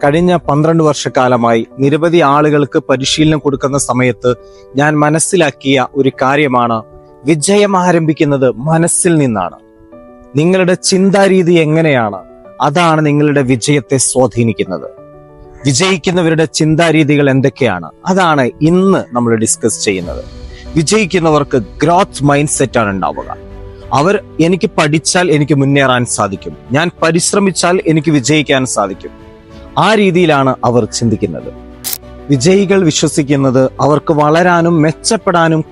കഴിഞ്ഞ 12 വർഷക്കാലമായി നിരവധി ആളുകൾക്ക് പരിശീലനം കൊടുക്കുന്ന സമയത്ത് ഞാൻ മനസ്സിലാക്കിയ ഒരു കാര്യമാണ്, വിജയം ആരംഭിക്കുന്നത് മനസ്സിൽ നിന്നാണ്. നിങ്ങളുടെ ചിന്താരീതി എങ്ങനെയാണ്, അതാണ് നിങ്ങളുടെ വിജയത്തെ സ്വാധീനിക്കുന്നത്. വിജയിക്കുന്നവരുടെ ചിന്താരീതികൾ എന്തൊക്കെയാണ്, അതാണ് ഇന്ന് നമ്മൾ ഡിസ്കസ് ചെയ്യുന്നത്. വിജയിക്കുന്നവർക്ക് ഗ്രോത്ത് മൈൻഡ് സെറ്റ് ആണ് ഉണ്ടാവുക. എനിക്ക് പഠിച്ചാൽ എനിക്ക് മുന്നേറാൻ സാധിക്കും, ഞാൻ പരിശ്രമിച്ചാൽ എനിക്ക് വിജയിക്കാൻ സാധിക്കും. ആ രീതിയിലാണ് അവർ ചിന്തിക്കുന്നത്. വിജയികൾ വിശ്വസിക്കുന്നത് അവർക്ക് വളരാനും മെച്ചപ്പെടാനും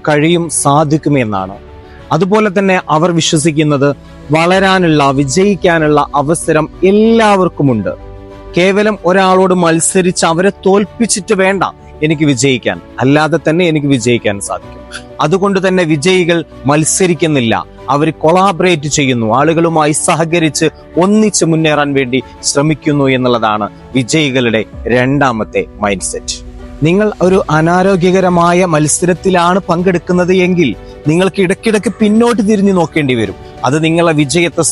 സാധിക്കുമെന്നാണ്. അതുപോലെ തന്നെ അവർ വിശ്വസിക്കുന്നത് വിജയിക്കാനുള്ള അവസരം എല്ലാവർക്കുമുണ്ട്. കേവലം ഒരാളോട് മത്സരിച്ച് അവരെ തോൽപ്പിച്ചിട്ട് വേണ്ട എനിക്ക് വിജയിക്കാൻ, അല്ലാതെ തന്നെ എനിക്ക് വിജയിക്കാൻ സാധിക്കും. അതുകൊണ്ട് തന്നെ വിജയികൾ മത്സരിക്കുന്നില്ല, അവർ കൊളാബറേറ്റ് ചെയ്യുന്നു, ആളുകളുമായി സഹകരിച്ച് ഒന്നിച്ച് മുന്നേറാൻ വേണ്ടി ശ്രമിക്കുന്നു എന്നുള്ളതാണ് വിജയികളുടെ രണ്ടാമത്തെ മൈൻഡ് സെറ്റ്. നിങ്ങൾ ഒരു അനാരോഗ്യകരമായ മത്സരത്തിലാണ് പങ്കെടുക്കുന്നത് എങ്കിൽ നിങ്ങൾക്ക് ഇടയ്ക്കിടയ്ക്ക് പിന്നോട്ട് തിരിഞ്ഞു നോക്കേണ്ടി വരും. അത് നിങ്ങളെ വിജയത്തെ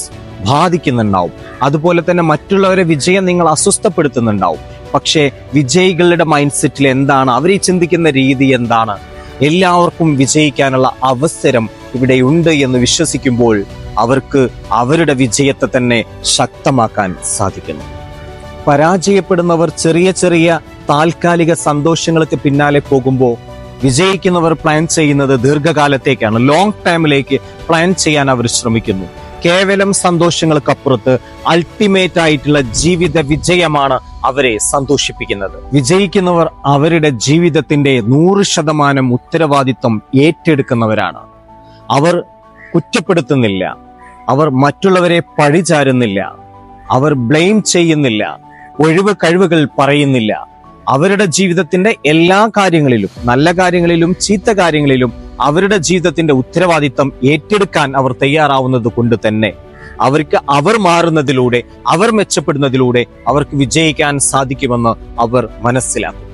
ബാധിക്കുന്നുണ്ടാവും. അതുപോലെ തന്നെ മറ്റുള്ളവരെ വിജയം നിങ്ങൾ അസ്വസ്ഥപ്പെടുത്തുന്നുണ്ടാവും. പക്ഷേ വിജയികളുടെ മൈൻഡ് സെറ്റിൽ എന്താണ്, അവർ ചിന്തിക്കുന്ന രീതി എന്താണ്? എല്ലാവർക്കും വിജയിക്കാനുള്ള അവസരം ഇവിടെയുണ്ട് എന്ന് വിശ്വസിക്കുമ്പോൾ അവർക്ക് അവരുടെ വിജയത്തെ തന്നെ ശക്തമാക്കാൻ സാധിക്കുന്നു. പരാജയപ്പെടുന്നവർ ചെറിയ ചെറിയ താൽക്കാലിക സന്തോഷങ്ങൾക്ക് പിന്നാലെ പോകുമ്പോൾ വിജയിക്കുന്നവർ പ്ലാൻ ചെയ്യുന്നത് ദീർഘകാലത്തേക്കാണ്, ലോങ് ടൈമിലേക്ക് പ്ലാൻ ചെയ്യാൻ അവർ ശ്രമിക്കുന്നു. കേവലം സന്തോഷങ്ങൾക്കപ്പുറത്ത് അൾട്ടിമേറ്റ് ആയിട്ടുള്ള ജീവിത വിജയമാണ് അവരെ സന്തോഷിപ്പിക്കുന്നത്. വിജയിക്കുന്നവർ അവരുടെ ജീവിതത്തിന്റെ 100% ഉത്തരവാദിത്വം ഏറ്റെടുക്കുന്നവരാണ്. അവർ കുറ്റപ്പെടുത്തുന്നില്ല, അവർ മറ്റുള്ളവരെ പഴിചാരുന്നില്ല, അവർ ബ്ലെയിം ചെയ്യുന്നില്ല, ഒഴിവ് കഴിവുകൾ പറയുന്നില്ല. അവരുടെ ജീവിതത്തിന്റെ എല്ലാ കാര്യങ്ങളിലും, നല്ല കാര്യങ്ങളിലും ചീത്ത കാര്യങ്ങളിലും അവരുടെ ജീവിതത്തിന്റെ ഉത്തരവാദിത്തം ഏറ്റെടുക്കാൻ അവർ തയ്യാറാവുന്നത് കൊണ്ട് തന്നെ അവർ മാറുന്നതിലൂടെ, അവർ മെച്ചപ്പെടുന്നതിലൂടെ അവർക്ക് വിജയിക്കാൻ സാധിക്കുമെന്ന് അവർ മനസ്സിലാക്കും.